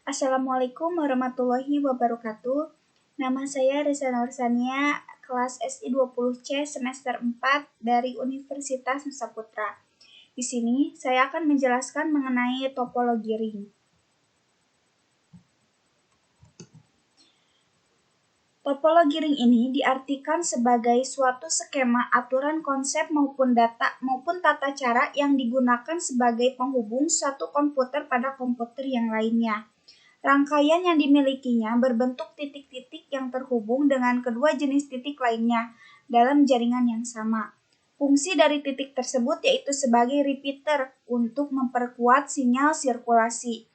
Assalamualaikum warahmatullahi wabarakatuh. Nama saya Risa Nursania, kelas SI 20C semester 4 dari Universitas Nusa Putra. Di sini saya akan menjelaskan mengenai topologi ring. Topologi ring ini diartikan sebagai suatu skema aturan konsep maupun tata cara yang digunakan sebagai penghubung suatu komputer pada komputer yang lainnya. Rangkaian yang dimilikinya berbentuk titik-titik yang terhubung dengan kedua jenis titik lainnya dalam jaringan yang sama. Fungsi dari titik tersebut yaitu sebagai repeater untuk memperkuat sinyal sirkulasi.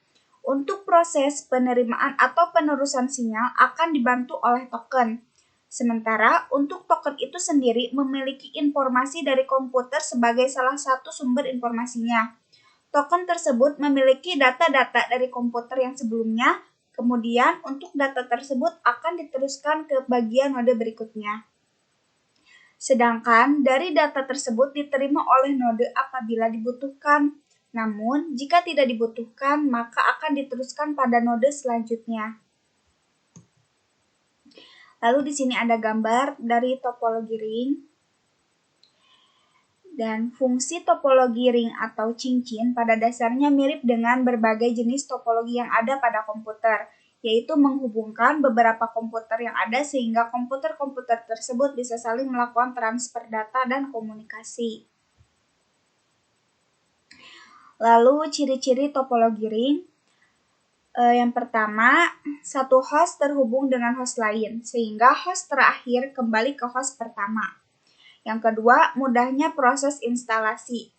Untuk proses penerimaan atau penerusan sinyal akan dibantu oleh token. Sementara untuk token itu sendiri memiliki informasi dari komputer sebagai salah satu sumber informasinya. Token tersebut memiliki data-data dari komputer yang sebelumnya, kemudian untuk data tersebut akan diteruskan ke bagian node berikutnya. Sedangkan dari data tersebut diterima oleh node apabila dibutuhkan. Namun, jika tidak dibutuhkan, maka akan diteruskan pada node selanjutnya. Lalu di sini ada gambar dari topologi ring. Dan fungsi topologi ring atau cincin pada dasarnya mirip dengan berbagai jenis topologi yang ada pada komputer, yaitu menghubungkan beberapa komputer yang ada sehingga komputer-komputer tersebut bisa saling melakukan transfer data dan komunikasi. Lalu ciri-ciri topologi ring. Yang pertama, satu host terhubung dengan host lain, sehingga host terakhir kembali ke host pertama. Yang kedua, mudahnya proses instalasi.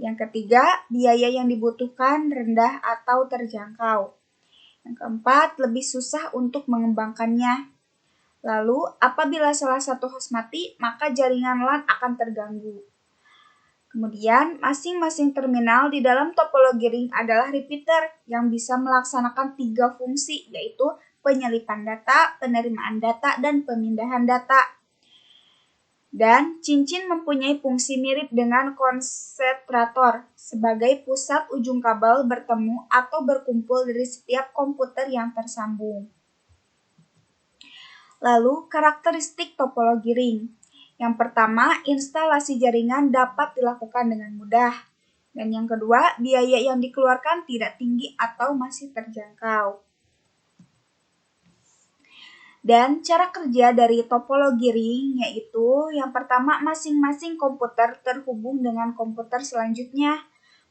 Yang ketiga, biaya yang dibutuhkan rendah atau terjangkau. Yang keempat, lebih susah untuk mengembangkannya. Lalu, apabila salah satu host mati, maka jaringan LAN akan terganggu. Kemudian, masing-masing terminal di dalam topologi ring adalah repeater yang bisa melaksanakan 3 fungsi, yaitu penyelipan data, penerimaan data, dan pemindahan data. Dan cincin mempunyai fungsi mirip dengan konsentrator sebagai pusat ujung kabel bertemu atau berkumpul dari setiap komputer yang tersambung. Lalu, karakteristik topologi ring. Yang pertama, instalasi jaringan dapat dilakukan dengan mudah. Dan yang kedua, biaya yang dikeluarkan tidak tinggi atau masih terjangkau. Dan cara kerja dari topologi ring yaitu yang pertama, masing-masing komputer terhubung dengan komputer selanjutnya.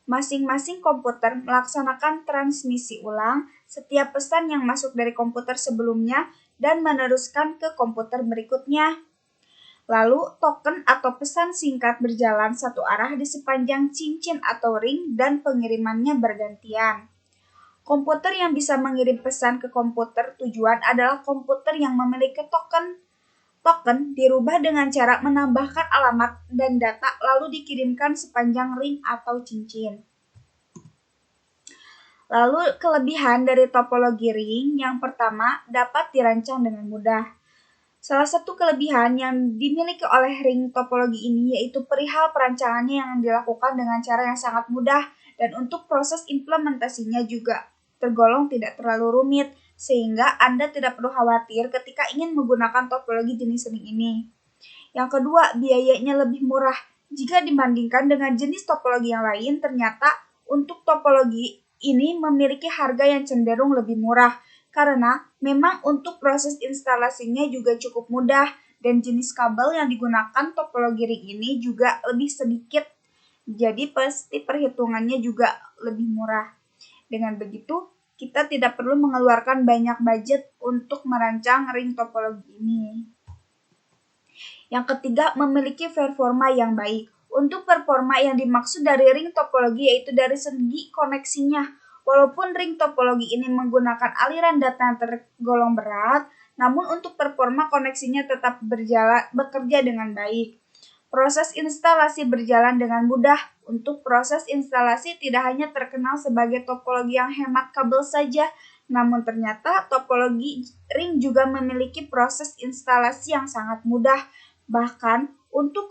Masing-masing komputer melaksanakan transmisi ulang setiap pesan yang masuk dari komputer sebelumnya dan meneruskan ke komputer berikutnya. Lalu, token atau pesan singkat berjalan satu arah di sepanjang cincin atau ring dan pengirimannya bergantian. Komputer yang bisa mengirim pesan ke komputer tujuan adalah komputer yang memiliki token. Token dirubah dengan cara menambahkan alamat dan data lalu dikirimkan sepanjang ring atau cincin. Lalu, kelebihan dari topologi ring yang pertama dapat dirancang dengan mudah. Salah satu kelebihan yang dimiliki oleh ring topologi ini yaitu perihal perancangannya yang dilakukan dengan cara yang sangat mudah dan untuk proses implementasinya juga tergolong tidak terlalu rumit sehingga Anda tidak perlu khawatir ketika ingin menggunakan topologi jenis ring ini. Yang kedua, biayanya lebih murah. Jika dibandingkan dengan jenis topologi yang lain, ternyata untuk topologi ini memiliki harga yang cenderung lebih murah karena memang untuk proses instalasinya juga cukup mudah dan jenis kabel yang digunakan topologi ring ini juga lebih sedikit. Jadi pasti perhitungannya juga lebih murah. Dengan begitu, kita tidak perlu mengeluarkan banyak budget untuk merancang ring topologi ini. Yang ketiga, memiliki performa yang baik. Untuk performa yang dimaksud dari ring topologi yaitu dari segi koneksinya. Walaupun ring topologi ini menggunakan aliran data yang tergolong berat, namun untuk performa koneksinya tetap bekerja dengan baik. Proses instalasi berjalan dengan mudah. Untuk proses instalasi tidak hanya terkenal sebagai topologi yang hemat kabel saja, namun ternyata topologi ring juga memiliki proses instalasi yang sangat mudah. Bahkan untuk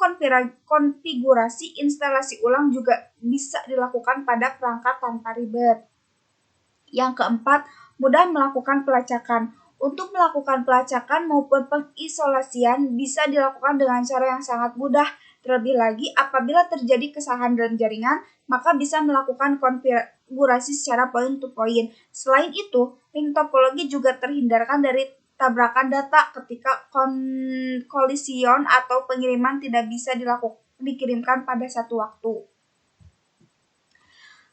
konfigurasi instalasi ulang juga bisa dilakukan pada perangkat tanpa ribet. Yang keempat, mudah melakukan pelacakan. Untuk melakukan pelacakan maupun pengisolasian bisa dilakukan dengan cara yang sangat mudah. Terlebih lagi, apabila terjadi kesalahan dalam jaringan, maka bisa melakukan konfigurasi secara point to point. Selain itu, ring topologi juga terhindarkan dari tabrakan data ketika kolision atau pengiriman tidak bisa dikirimkan pada satu waktu.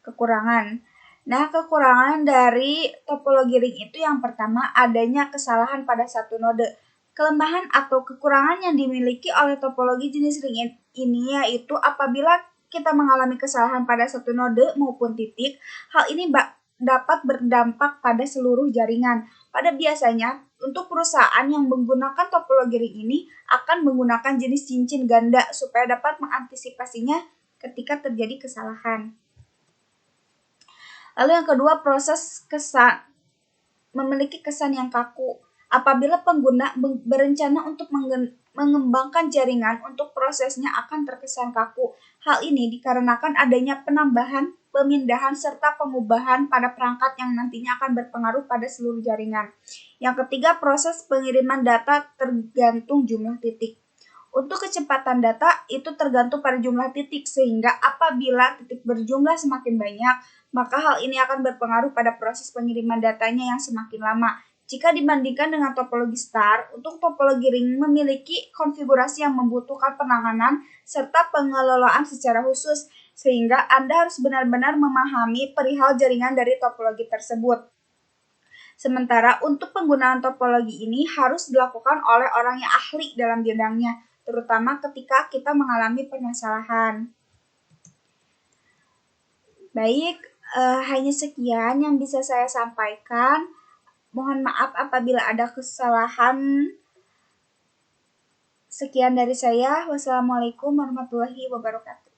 Kekurangan. Nah, kekurangan dari topologi ring itu yang pertama adanya kesalahan pada satu node. Kelemahan atau kekurangan yang dimiliki oleh topologi jenis ring ini yaitu apabila kita mengalami kesalahan pada satu node maupun titik, hal ini dapat berdampak pada seluruh jaringan. Pada biasanya, untuk perusahaan yang menggunakan topologi ring ini akan menggunakan jenis cincin ganda supaya dapat mengantisipasinya ketika terjadi kesalahan. Lalu yang kedua, proses memiliki kesan yang kaku. Apabila pengguna berencana untuk mengembangkan jaringan untuk prosesnya akan terkesan kaku. Hal ini dikarenakan adanya penambahan, pemindahan, serta pengubahan pada perangkat yang nantinya akan berpengaruh pada seluruh jaringan. Yang ketiga, proses pengiriman data tergantung jumlah titik. Untuk kecepatan data itu tergantung pada jumlah titik, sehingga apabila titik berjumlah semakin banyak, maka hal ini akan berpengaruh pada proses pengiriman datanya yang semakin lama. Jika dibandingkan dengan topologi star, untuk topologi ring memiliki konfigurasi yang membutuhkan penanganan serta pengelolaan secara khusus, sehingga Anda harus benar-benar memahami perihal jaringan dari topologi tersebut. Sementara untuk penggunaan topologi ini harus dilakukan oleh orang yang ahli dalam bidangnya, terutama ketika kita mengalami permasalahan. Baik, hanya sekian yang bisa saya sampaikan. Mohon maaf apabila ada kesalahan. Sekian dari saya. Wassalamualaikum warahmatullahi wabarakatuh.